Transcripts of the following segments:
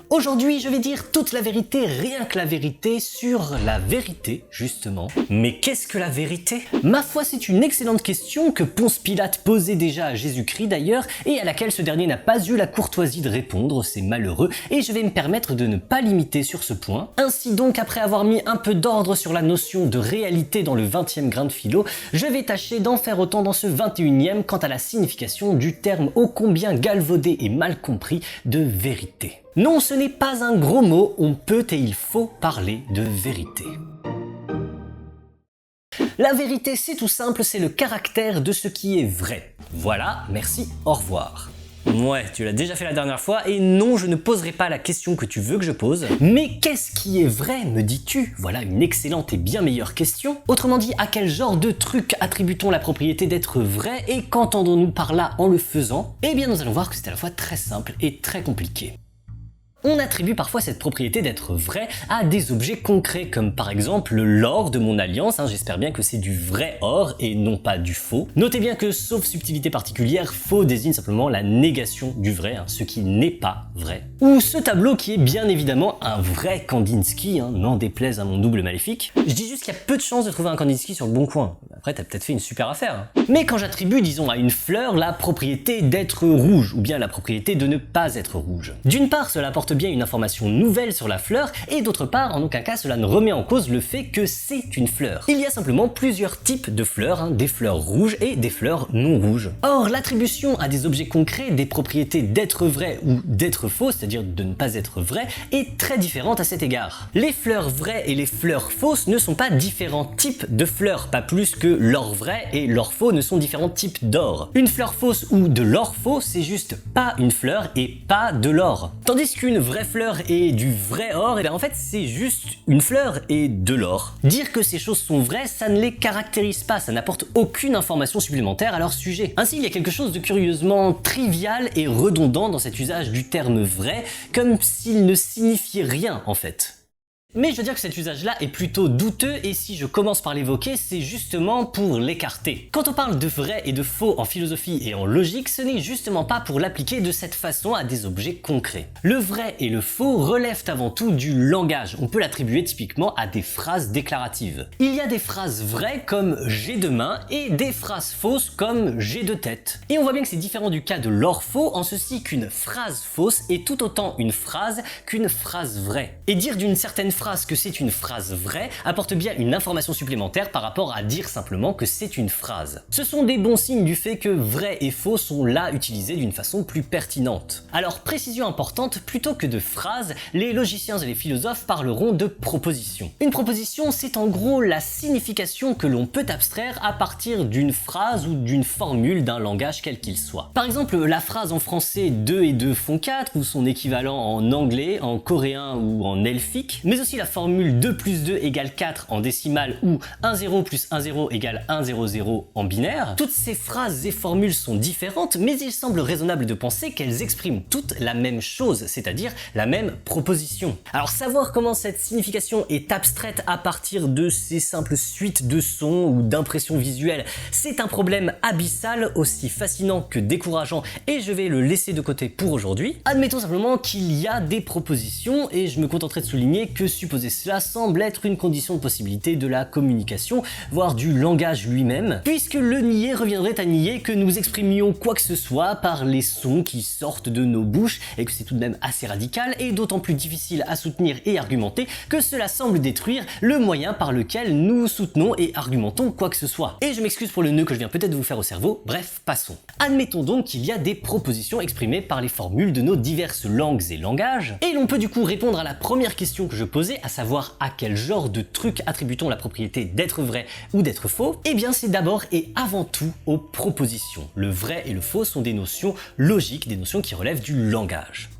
Aujourd'hui, je vais dire toute la vérité, rien que la vérité, sur la vérité, justement. Mais qu'est-ce que la vérité? Ma foi, c'est une excellente question que Ponce Pilate posait déjà à Jésus-Christ d'ailleurs, et à laquelle ce dernier n'a pas eu la courtoisie de répondre, c'est malheureux, et je vais me permettre de ne pas l'imiter sur ce point. Ainsi donc, après avoir mis un peu d'ordre sur la notion de réalité dans le 20e grain de philo, je vais tâcher d'en faire autant dans ce 21e quant à la signification du terme ô combien galvaudé et mal compris de vérité. Non, ce n'est pas un gros mot, on peut et il faut parler de vérité. La vérité, c'est tout simple, c'est le caractère de ce qui est vrai. Voilà, merci, au revoir. Ouais, tu l'as déjà fait la dernière fois, et non, je ne poserai pas la question que tu veux que je pose. Mais qu'est-ce qui est vrai, me dis-tu? Voilà une excellente et bien meilleure question. Autrement dit, à quel genre de truc attribue-t-on la propriété d'être vrai, et qu'entendons-nous par là en le faisant? Eh bien, nous allons voir que c'est à la fois très simple et très compliqué. On attribue parfois cette propriété d'être vrai à des objets concrets, comme par exemple l'or de mon alliance, j'espère bien que c'est du vrai or et non pas du faux. Notez bien que, sauf subtilité particulière, faux désigne simplement la négation du vrai, ce qui n'est pas vrai. Ou ce tableau qui est bien évidemment un vrai Kandinsky, n'en déplaise à mon double maléfique. Je dis juste qu'il y a peu de chances de trouver un Kandinsky sur le bon coin. Après, t'as peut-être fait une super affaire. Mais quand j'attribue, disons, à une fleur la propriété d'être rouge, ou bien la propriété de ne pas être rouge. D'une part, cela apporte bien une information nouvelle sur la fleur, et d'autre part, en aucun cas, cela ne remet en cause le fait que c'est une fleur. Il y a simplement plusieurs types de fleurs, des fleurs rouges et des fleurs non rouges. Or, l'attribution à des objets concrets des propriétés d'être vrai ou d'être faux, c'est-à-dire de ne pas être vrai, est très différente à cet égard. Les fleurs vraies et les fleurs fausses ne sont pas différents types de fleurs, pas plus que l'or vrai et l'or faux ne sont différents types d'or. Une fleur fausse ou de l'or faux, c'est juste pas une fleur et pas de l'or. Tandis qu'une vraie fleur et du vrai or, et bien en fait c'est juste une fleur et de l'or. Dire que ces choses sont vraies, ça ne les caractérise pas, ça n'apporte aucune information supplémentaire à leur sujet. Ainsi, il y a quelque chose de curieusement trivial et redondant dans cet usage du terme vrai, comme s'il ne signifiait rien en fait. Mais je veux dire que cet usage-là est plutôt douteux, et si je commence par l'évoquer, c'est justement pour l'écarter. Quand on parle de vrai et de faux en philosophie et en logique, ce n'est justement pas pour l'appliquer de cette façon à des objets concrets. Le vrai et le faux relèvent avant tout du langage, on peut l'attribuer typiquement à des phrases déclaratives. Il y a des phrases vraies comme « j'ai deux mains » et des phrases fausses comme « j'ai deux têtes ». Et on voit bien que c'est différent du cas de l'or faux, en ceci qu'une phrase fausse est tout autant une phrase qu'une phrase vraie. Et dire d'une certaine phrase que c'est une phrase vraie apporte bien une information supplémentaire par rapport à dire simplement que c'est une phrase. Ce sont des bons signes du fait que vrai et faux sont là utilisés d'une façon plus pertinente. Alors, précision importante, plutôt que de phrases, les logiciens et les philosophes parleront de propositions. Une proposition, c'est en gros la signification que l'on peut abstraire à partir d'une phrase ou d'une formule d'un langage quel qu'il soit. Par exemple, la phrase en français 2 et 2 font 4 ou son équivalent en anglais, en coréen ou en elfique, mais aussi la formule 2 plus 2 égale 4 en décimale ou 1 0 plus 1 0 égale 1 0 0 en binaire. Toutes ces phrases et formules sont différentes, mais il semble raisonnable de penser qu'elles expriment toutes la même chose, c'est-à-dire la même proposition. Alors savoir comment cette signification est abstraite à partir de ces simples suites de sons ou d'impressions visuelles, c'est un problème abyssal, aussi fascinant que décourageant, et je vais le laisser de côté pour aujourd'hui. Admettons simplement qu'il y a des propositions, et je me contenterai de souligner que supposer cela semble être une condition de possibilité de la communication, voire du langage lui-même, puisque le nier reviendrait à nier que nous exprimions quoi que ce soit par les sons qui sortent de nos bouches, et que c'est tout de même assez radical, et d'autant plus difficile à soutenir et argumenter que cela semble détruire le moyen par lequel nous soutenons et argumentons quoi que ce soit. Et je m'excuse pour le nœud que je viens peut-être vous faire au cerveau, bref, passons. Admettons donc qu'il y a des propositions exprimées par les formules de nos diverses langues et langages, et l'on peut du coup répondre à la première question que je posais, à savoir à quel genre de truc attribue-t-on la propriété d'être vrai ou d'être faux. Eh bien c'est d'abord et avant tout aux propositions. Le vrai et le faux sont des notions logiques, des notions qui relèvent du langage.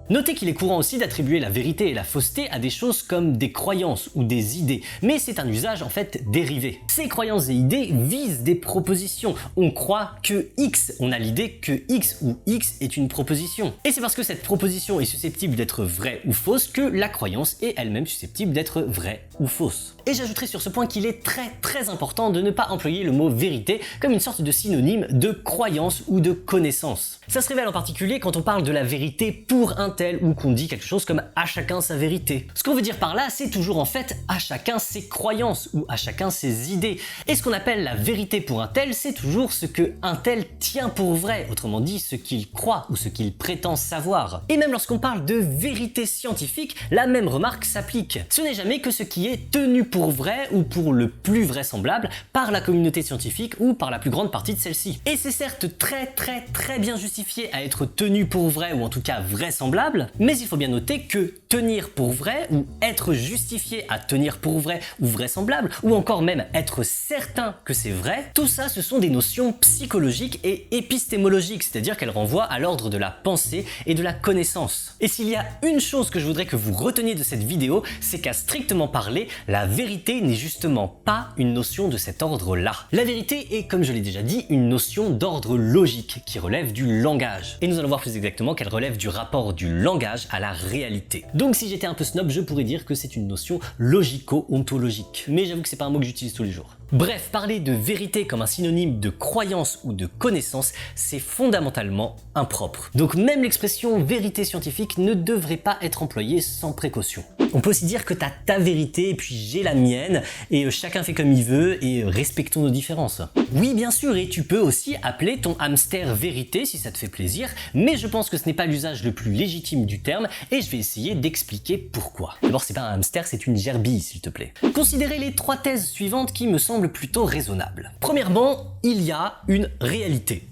Notez qu'il est courant aussi d'attribuer la vérité et la fausseté à des choses comme des croyances ou des idées, mais c'est un usage en fait dérivé. Ces croyances et idées visent des propositions. On croit que X, on a l'idée que X ou X est une proposition. Et c'est parce que cette proposition est susceptible d'être vraie ou fausse que la croyance est elle-même susceptible d'être vraie ou fausse. Et j'ajouterai sur ce point qu'il est très important de ne pas employer le mot vérité comme une sorte de synonyme de croyance ou de connaissance. Ça se révèle en particulier quand on parle de la vérité pour un tel ou qu'on dit quelque chose comme à chacun sa vérité. Ce qu'on veut dire par là, c'est toujours en fait à chacun ses croyances ou à chacun ses idées. Et ce qu'on appelle la vérité pour un tel, c'est toujours ce que un tel tient pour vrai, autrement dit ce qu'il croit ou ce qu'il prétend savoir. Et même lorsqu'on parle de vérité scientifique, la même remarque s'applique. Ce n'est jamais que ce qui est tenu pour vrai ou pour le plus vraisemblable par la communauté scientifique ou par la plus grande partie de celle-ci. Et c'est certes très bien justifié à être tenu pour vrai ou en tout cas vraisemblable, mais il faut bien noter que tenir pour vrai ou être justifié à tenir pour vrai ou vraisemblable ou encore même être certain que c'est vrai, tout ça ce sont des notions psychologiques et épistémologiques, c'est-à-dire qu'elles renvoient à l'ordre de la pensée et de la connaissance. Et s'il y a une chose que je voudrais que vous reteniez de cette vidéo, c'est qu'à strictement parler, la vérité n'est justement pas une notion de cet ordre-là. La vérité est, comme je l'ai déjà dit, une notion d'ordre logique qui relève du langage. Et nous allons voir plus exactement qu'elle relève du rapport du langage à la réalité. Donc si j'étais un peu snob, je pourrais dire que c'est une notion logico-ontologique. Mais j'avoue que c'est pas un mot que j'utilise tous les jours. Bref, parler de vérité comme un synonyme de croyance ou de connaissance, c'est fondamentalement impropre. Donc même l'expression vérité scientifique ne devrait pas être employée sans précaution. On peut aussi dire que t'as ta vérité et puis j'ai la mienne et chacun fait comme il veut et respectons nos différences. Oui bien sûr, et tu peux aussi appeler ton hamster vérité si ça te fait plaisir, mais je pense que ce n'est pas l'usage le plus légitime du terme et je vais essayer d'expliquer pourquoi. D'abord c'est pas un hamster, c'est une gerbille s'il te plaît. Considérez les 3 thèses suivantes qui me semblent plutôt raisonnables. Premièrement, il y a une réalité.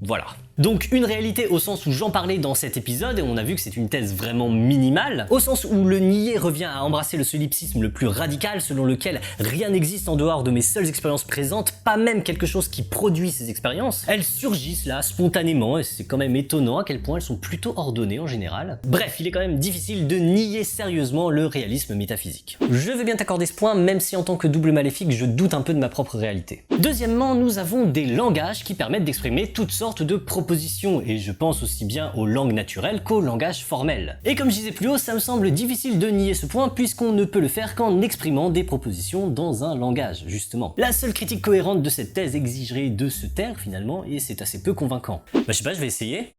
Voilà. Donc une réalité au sens où j'en parlais dans cet épisode, et on a vu que c'est une thèse vraiment minimale, au sens où le nier revient à embrasser le solipsisme le plus radical selon lequel rien n'existe en dehors de mes seules expériences présentes, pas même quelque chose qui produit ces expériences. Elles surgissent là spontanément et c'est quand même étonnant à quel point elles sont plutôt ordonnées en général. Bref, il est quand même difficile de nier sérieusement le réalisme métaphysique. Je veux bien t'accorder ce point, même si en tant que double maléfique je doute un peu de ma propre réalité. Deuxièmement, nous avons des langages qui permettent d'exprimer toutes sortes de propositions, et je pense aussi bien aux langues naturelles qu'au langage formel. Et comme je disais plus haut, ça me semble difficile de nier ce point puisqu'on ne peut le faire qu'en exprimant des propositions dans un langage, justement. La seule critique cohérente de cette thèse exigerait de se taire finalement, et c'est assez peu convaincant. Je sais pas, je vais essayer.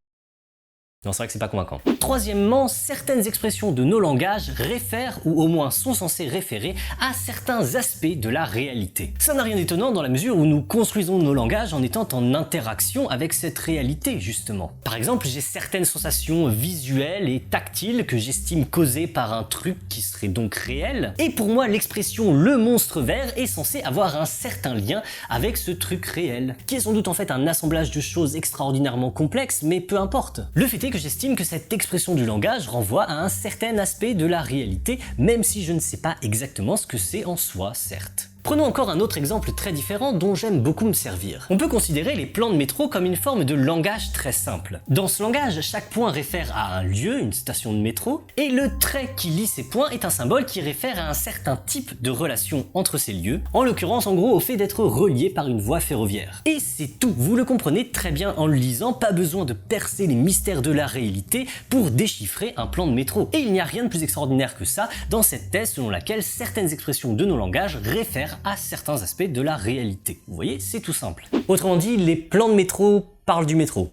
Non, c'est vrai que c'est pas convaincant. Troisièmement, certaines expressions de nos langages réfèrent, ou au moins sont censées référer, à certains aspects de la réalité. Ça n'a rien d'étonnant dans la mesure où nous construisons nos langages en étant en interaction avec cette réalité, justement. Par exemple, j'ai certaines sensations visuelles et tactiles que j'estime causées par un truc qui serait donc réel, et pour moi, l'expression « le monstre vert » est censée avoir un certain lien avec ce truc réel, qui est sans doute en fait un assemblage de choses extraordinairement complexes, mais peu importe. Le fait est que j'estime que cette expression du langage renvoie à un certain aspect de la réalité, même si je ne sais pas exactement ce que c'est en soi, certes. Prenons encore un autre exemple très différent dont j'aime beaucoup me servir. On peut considérer les plans de métro comme une forme de langage très simple. Dans ce langage, chaque point réfère à un lieu, une station de métro, et le trait qui lie ces points est un symbole qui réfère à un certain type de relation entre ces lieux, en l'occurrence en gros au fait d'être reliés par une voie ferroviaire. Et c'est tout, vous le comprenez très bien en le lisant, pas besoin de percer les mystères de la réalité pour déchiffrer un plan de métro. Et il n'y a rien de plus extraordinaire que ça dans cette thèse selon laquelle certaines expressions de nos langages réfèrent à certains aspects de la réalité. Vous voyez, c'est tout simple. Autrement dit, les plans de métro parlent du métro.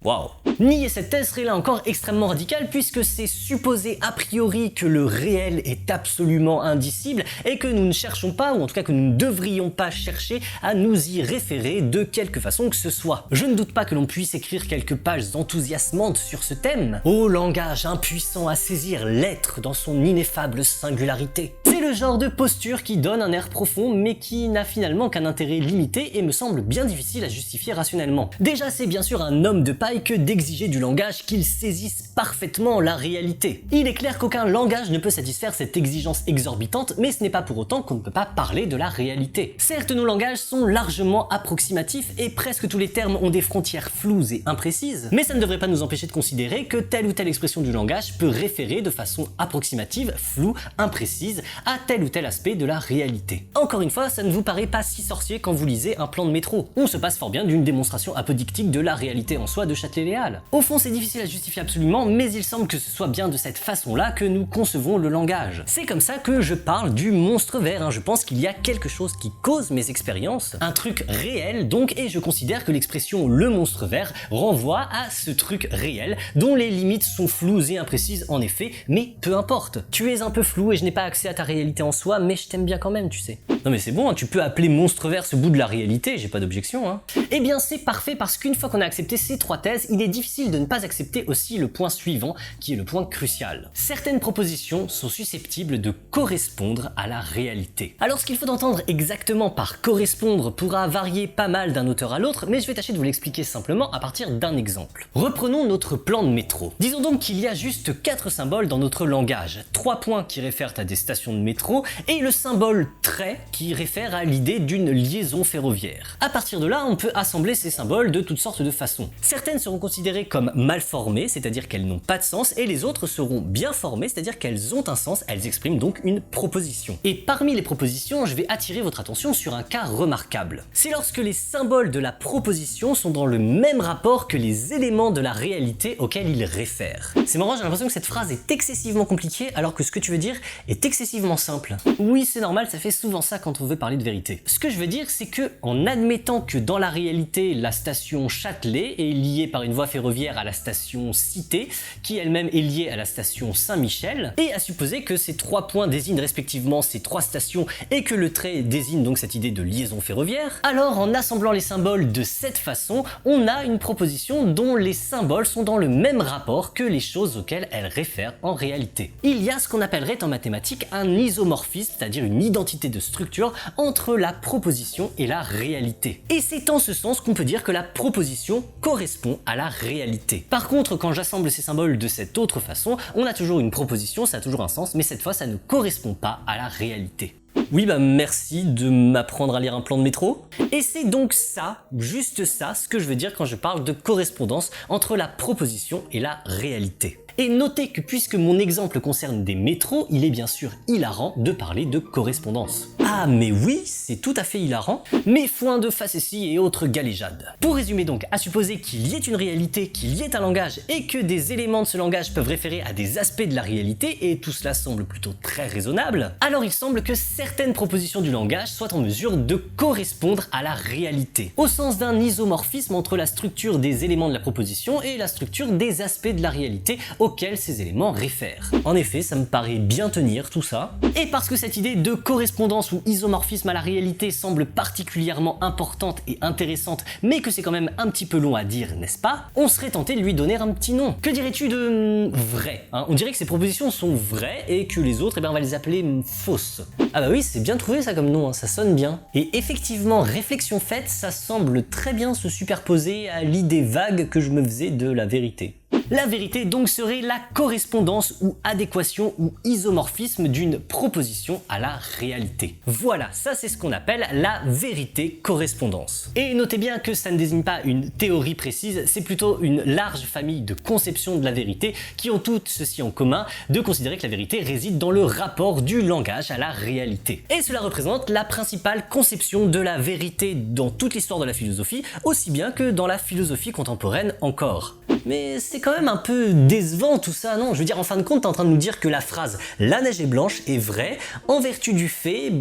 Waouh! Nier cette thèse serait là encore extrêmement radical puisque c'est supposer a priori que le réel est absolument indicible et que nous ne cherchons pas, ou en tout cas que nous ne devrions pas chercher à nous y référer de quelque façon que ce soit. Je ne doute pas que l'on puisse écrire quelques pages enthousiasmantes sur ce thème. Ô langage impuissant à saisir l'être dans son ineffable singularité. C'est le genre de posture qui donne un air profond mais qui n'a finalement qu'un intérêt limité et me semble bien difficile à justifier rationnellement. Déjà, c'est bien sûr un homme de paille que d'exiger du langage qu'il saisisse parfaitement la réalité. Il est clair qu'aucun langage ne peut satisfaire cette exigence exorbitante, mais ce n'est pas pour autant qu'on ne peut pas parler de la réalité. Certes, nos langages sont largement approximatifs et presque tous les termes ont des frontières floues et imprécises, mais ça ne devrait pas nous empêcher de considérer que telle ou telle expression du langage peut référer de façon approximative, floue, imprécise, à à tel ou tel aspect de la réalité. Encore une fois, ça ne vous paraît pas si sorcier quand vous lisez un plan de métro. On se passe fort bien d'une démonstration apodictique de la réalité en soi de Châtelet Les Halles. Au fond, c'est difficile à justifier absolument, mais il semble que ce soit bien de cette façon-là que nous concevons le langage. C'est comme ça que je parle du monstre vert, Je pense qu'il y a quelque chose qui cause mes expériences, un truc réel donc, et je considère que l'expression le monstre vert renvoie à ce truc réel dont les limites sont floues et imprécises en effet, mais peu importe. Tu es un peu flou et je n'ai pas accès à ta réalité en soi, mais je t'aime bien quand même, tu sais. Non mais c'est bon, tu peux appeler monstre vert ce bout de la réalité, j'ai pas d'objection. Eh bien c'est parfait parce qu'une fois qu'on a accepté ces trois thèses, il est difficile de ne pas accepter aussi le point suivant, qui est le point crucial. Certaines propositions sont susceptibles de correspondre à la réalité. Alors ce qu'il faut entendre exactement par correspondre pourra varier pas mal d'un auteur à l'autre, mais je vais tâcher de vous l'expliquer simplement à partir d'un exemple. Reprenons notre plan de métro. Disons donc qu'il y a juste 4 symboles dans notre langage. 3 points qui réfèrent à des stations de métro et le symbole trait qui réfère à l'idée d'une liaison ferroviaire. À partir de là, on peut assembler ces symboles de toutes sortes de façons. Certaines seront considérées comme mal formées, c'est-à-dire qu'elles n'ont pas de sens, et les autres seront bien formées, c'est-à-dire qu'elles ont un sens, elles expriment donc une proposition. Et parmi les propositions, je vais attirer votre attention sur un cas remarquable. C'est lorsque les symboles de la proposition sont dans le même rapport que les éléments de la réalité auxquels ils réfèrent. C'est marrant, j'ai l'impression que cette phrase est excessivement compliquée alors que ce que tu veux dire est excessivement simple. Oui, c'est normal, ça fait souvent ça quand on veut parler de vérité. Ce que je veux dire, c'est que en admettant que dans la réalité, la station Châtelet est liée par une voie ferroviaire à la station Cité, qui elle-même est liée à la station Saint-Michel, et à supposer que ces 3 points désignent respectivement ces 3 stations et que le trait désigne donc cette idée de liaison ferroviaire, alors en assemblant les symboles de cette façon, on a une proposition dont les symboles sont dans le même rapport que les choses auxquelles elles réfèrent en réalité. Il y a ce qu'on appellerait en mathématiques un isomorphisme, c'est-à-dire une identité de structure entre la proposition et la réalité. Et c'est en ce sens qu'on peut dire que la proposition correspond à la réalité. Par contre, quand j'assemble ces symboles de cette autre façon, on a toujours une proposition, ça a toujours un sens, mais cette fois ça ne correspond pas à la réalité. Oui bah merci de m'apprendre à lire un plan de métro. Et c'est donc ça, juste ça, ce que je veux dire quand je parle de correspondance entre la proposition et la réalité. Et notez que puisque mon exemple concerne des métros, il est bien sûr hilarant de parler de correspondance. Ah mais oui, c'est tout à fait hilarant, mais foin de facéties et autres galéjades. Pour résumer donc, à supposer qu'il y ait une réalité, qu'il y ait un langage, et que des éléments de ce langage peuvent référer à des aspects de la réalité, et tout cela semble plutôt très raisonnable, alors il semble que certaines propositions du langage soient en mesure de correspondre à la réalité, au sens d'un isomorphisme entre la structure des éléments de la proposition et la structure des aspects de la réalité auxquels ces éléments réfèrent. En effet, ça me paraît bien tenir tout ça. Et parce que cette idée de correspondance ou isomorphisme à la réalité semble particulièrement importante et intéressante, mais que c'est quand même un petit peu long à dire, n'est-ce pas? On serait tenté de lui donner un petit nom. Que dirais-tu de vrai, On dirait que ces propositions sont vraies et que les autres, on va les appeler fausses. Ah bah oui, c'est bien trouvé ça comme nom, ça sonne bien. Et effectivement, réflexion faite, ça semble très bien se superposer à l'idée vague que je me faisais de la vérité. La vérité donc serait la correspondance ou adéquation ou isomorphisme d'une proposition à la réalité. Voilà, ça c'est ce qu'on appelle la vérité-correspondance. Et notez bien que ça ne désigne pas une théorie précise, c'est plutôt une large famille de conceptions de la vérité qui ont toutes ceci en commun de considérer que la vérité réside dans le rapport du langage à la réalité. Et cela représente la principale conception de la vérité dans toute l'histoire de la philosophie, aussi bien que dans la philosophie contemporaine encore. Mais c'est quand même un peu décevant tout ça, non? Je veux dire, en fin de compte, t'es en train de nous dire que la phrase « la neige est blanche » est vraie en vertu du fait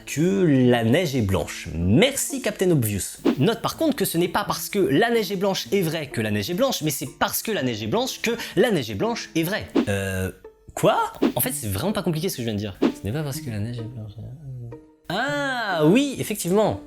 que la neige est blanche. Merci Captain Obvious. Note par contre que ce n'est pas parce que la neige est blanche est vrai que la neige est blanche, mais c'est parce que la neige est blanche que la neige est blanche est vraie. Quoi? En fait, c'est vraiment pas compliqué ce que je viens de dire. Ce n'est pas parce que la neige est blanche... Ah oui, effectivement.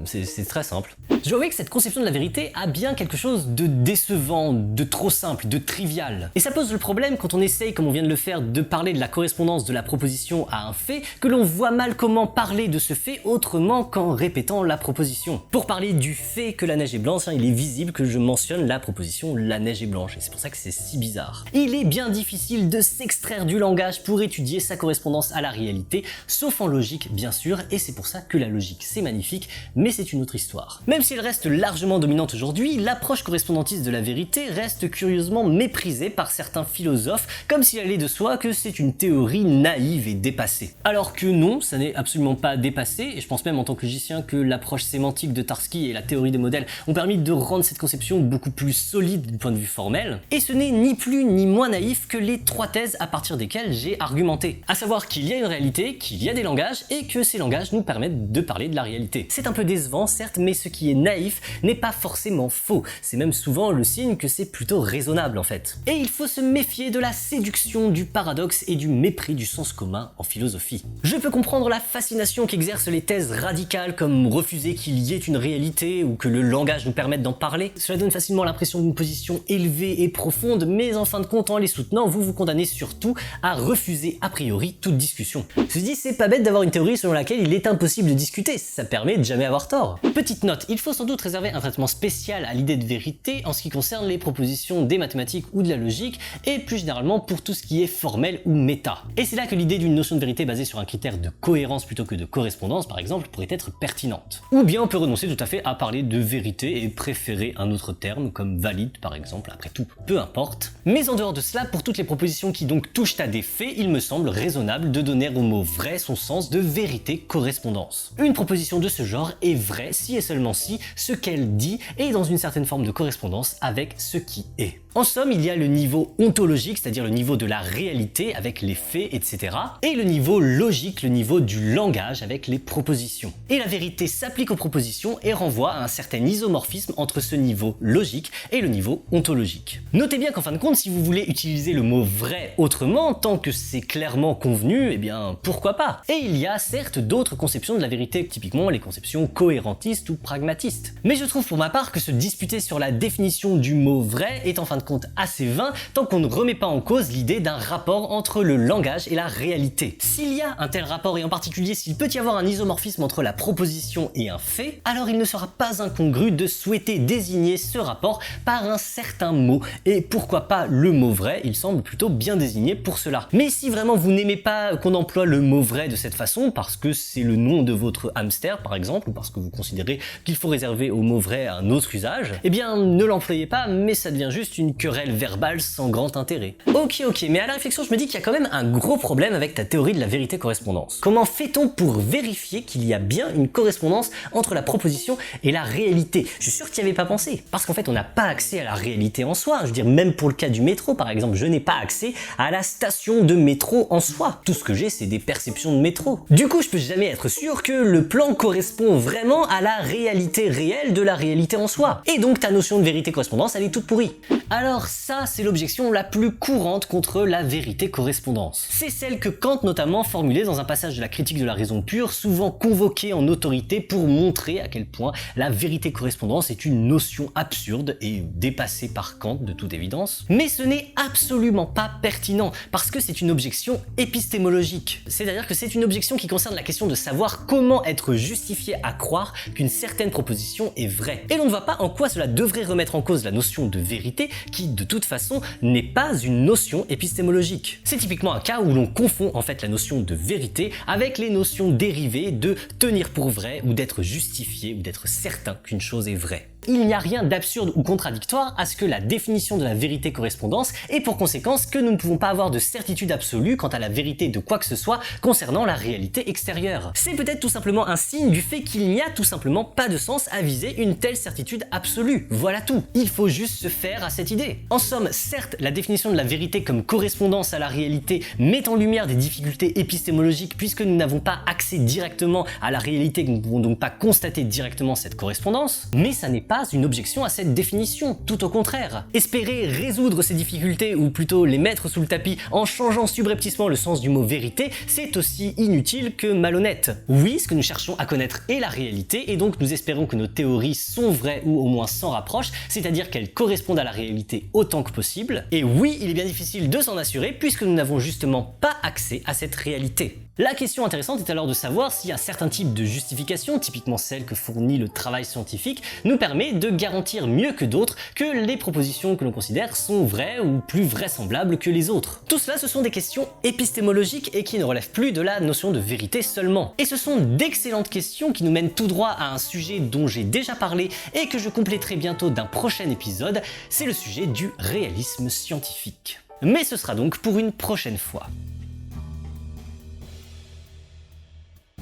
C'est très simple. Je dois avouer que cette conception de la vérité a bien quelque chose de décevant, de trop simple, de trivial. Et ça pose le problème quand on essaye, comme on vient de le faire, de parler de la correspondance de la proposition à un fait, que l'on voit mal comment parler de ce fait autrement qu'en répétant la proposition. Pour parler du fait que la neige est blanche, il est visible que je mentionne la proposition « la neige est blanche », et c'est pour ça que c'est si bizarre. Il est bien difficile de s'extraire du langage pour étudier sa correspondance à la réalité, sauf en logique bien sûr, et c'est pour ça que la logique c'est magnifique, mais c'est une autre histoire. Même si elle reste largement dominante aujourd'hui, l'approche correspondantiste de la vérité reste curieusement méprisée par certains philosophes, comme s'il allait de soi que c'est une théorie naïve et dépassée. Alors que non, ça n'est absolument pas dépassé, et je pense même en tant que logicien que l'approche sémantique de Tarski et la théorie des modèles ont permis de rendre cette conception beaucoup plus solide du point de vue formel, et ce n'est ni plus ni moins naïf que les 3 thèses à partir desquelles j'ai argumenté, à savoir qu'il y a une réalité, qu'il y a des langages, et que ces langages nous permettent de parler de la réalité. C'est un peu décevant, certes, mais ce qui est naïf n'est pas forcément faux, c'est même souvent le signe que c'est plutôt raisonnable en fait. Et il faut se méfier de la séduction, du paradoxe et du mépris du sens commun en philosophie. Je peux comprendre la fascination qu'exercent les thèses radicales comme refuser qu'il y ait une réalité ou que le langage nous permette d'en parler. Cela donne facilement l'impression d'une position élevée et profonde, mais en fin de compte, en les soutenant, vous vous condamnez surtout à refuser a priori toute discussion. Ceci dit, c'est pas bête d'avoir une théorie selon laquelle il est impossible de discuter, ça permet de jamais avoir tort. Petite note, il faut sans doute réserver un traitement spécial à l'idée de vérité en ce qui concerne les propositions des mathématiques ou de la logique, et plus généralement pour tout ce qui est formel ou méta. Et c'est là que l'idée d'une notion de vérité basée sur un critère de cohérence plutôt que de correspondance, par exemple, pourrait être pertinente. Ou bien on peut renoncer tout à fait à parler de vérité et préférer un autre terme, comme valide par exemple, après tout, peu importe. Mais en dehors de cela, pour toutes les propositions qui donc touchent à des faits, il me semble raisonnable de donner au mot vrai son sens de vérité-correspondance. Une proposition de ce genre est vraie si et seulement si ce qu'elle dit est dans une certaine forme de correspondance avec ce qui est. En somme, il y a le niveau ontologique, c'est-à-dire le niveau de la réalité avec les faits, etc. et le niveau logique, le niveau du langage avec les propositions. Et la vérité s'applique aux propositions et renvoie à un certain isomorphisme entre ce niveau logique et le niveau ontologique. Notez bien qu'en fin de compte, si vous voulez utiliser le mot vrai autrement, tant que c'est clairement convenu, eh bien pourquoi pas. Et il y a certes d'autres conceptions de la vérité, typiquement les conceptions cohérentistes ou pragmatistes. Mais je trouve pour ma part que se disputer sur la définition du mot vrai est en fin de compte assez vain tant qu'on ne remet pas en cause l'idée d'un rapport entre le langage et la réalité. S'il y a un tel rapport et en particulier s'il peut y avoir un isomorphisme entre la proposition et un fait, alors il ne sera pas incongru de souhaiter désigner ce rapport par un certain mot, et pourquoi pas le mot vrai, il semble plutôt bien désigné pour cela. Mais si vraiment vous n'aimez pas qu'on emploie le mot vrai de cette façon, parce que c'est le nom de votre hamster par exemple, ou parce que vous considérez qu'il faut réserver au mot vrai un autre usage, eh bien ne l'employez pas, mais ça devient juste une querelle verbale sans grand intérêt. Ok, mais à la réflexion je me dis qu'il y a quand même un gros problème avec ta théorie de la vérité-correspondance. Comment fait-on pour vérifier qu'il y a bien une correspondance entre la proposition et la réalité? Je suis sûr que tu n'y avais pas pensé, parce qu'en fait on n'a pas accès à la réalité en soi. Je veux dire, même pour le cas du métro par exemple, je n'ai pas accès à la station de métro en soi. Tout ce que j'ai, c'est des perceptions de métro. Du coup, je peux jamais être sûr que le plan correspond vraiment à la réalité réelle de la réalité en soi. Et donc ta notion de vérité-correspondance, elle est toute pourrie. Alors ça, c'est l'objection la plus courante contre la vérité-correspondance. C'est celle que Kant notamment formulait dans un passage de la critique de la raison pure, souvent convoqué en autorité pour montrer à quel point la vérité-correspondance est une notion absurde et dépassée par Kant de toute évidence. Mais ce n'est absolument pas pertinent, parce que c'est une objection épistémologique. C'est-à-dire que c'est une objection qui concerne la question de savoir comment être justifié à croire qu'une certaine proposition est vraie. Et l'on ne voit pas en quoi cela devrait remettre en cause la notion de vérité, qui de toute façon n'est pas une notion épistémologique. C'est typiquement un cas où l'on confond en fait la notion de vérité avec les notions dérivées de tenir pour vrai ou d'être justifié ou d'être certain qu'une chose est vraie. Il n'y a rien d'absurde ou contradictoire à ce que la définition de la vérité-correspondance ait pour conséquence que nous ne pouvons pas avoir de certitude absolue quant à la vérité de quoi que ce soit concernant la réalité extérieure. C'est peut-être tout simplement un signe du fait qu'il n'y a tout simplement pas de sens à viser une telle certitude absolue. Voilà tout. Il faut juste se faire à cette idée. En somme, certes, la définition de la vérité comme correspondance à la réalité met en lumière des difficultés épistémologiques puisque nous n'avons pas accès directement à la réalité, que nous ne pouvons donc pas constater directement cette correspondance, mais ça n'est pas une objection à cette définition, tout au contraire. Espérer résoudre ces difficultés, ou plutôt les mettre sous le tapis en changeant subrepticement le sens du mot vérité, c'est aussi inutile que malhonnête. Oui, ce que nous cherchons à connaître est la réalité, et donc nous espérons que nos théories sont vraies ou au moins s'en rapprochent, c'est-à-dire qu'elles correspondent à la réalité autant que possible. Et oui, il est bien difficile de s'en assurer puisque nous n'avons justement pas accès à cette réalité. La question intéressante est alors de savoir si un certain type de justification, typiquement celle que fournit le travail scientifique, nous permet permet de garantir mieux que d'autres que les propositions que l'on considère sont vraies ou plus vraisemblables que les autres. Tout cela, ce sont des questions épistémologiques et qui ne relèvent plus de la notion de vérité seulement. Et ce sont d'excellentes questions qui nous mènent tout droit à un sujet dont j'ai déjà parlé et que je compléterai bientôt d'un prochain épisode, c'est le sujet du réalisme scientifique. Mais ce sera donc pour une prochaine fois.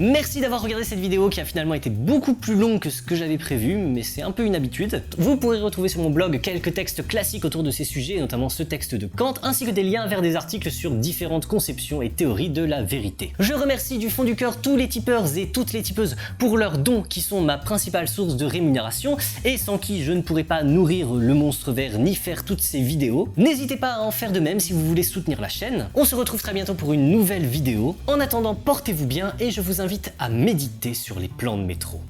Merci d'avoir regardé cette vidéo qui a finalement été beaucoup plus longue que ce que j'avais prévu, mais c'est un peu une habitude. Vous pourrez retrouver sur mon blog quelques textes classiques autour de ces sujets, notamment ce texte de Kant, ainsi que des liens vers des articles sur différentes conceptions et théories de la vérité. Je remercie du fond du cœur tous les tipeurs et toutes les tipeuses pour leurs dons qui sont ma principale source de rémunération et sans qui je ne pourrais pas nourrir le monstre vert ni faire toutes ces vidéos. N'hésitez pas à en faire de même si vous voulez soutenir la chaîne. On se retrouve très bientôt pour une nouvelle vidéo. En attendant, portez-vous bien et je vous invite à méditer sur les plans de métro.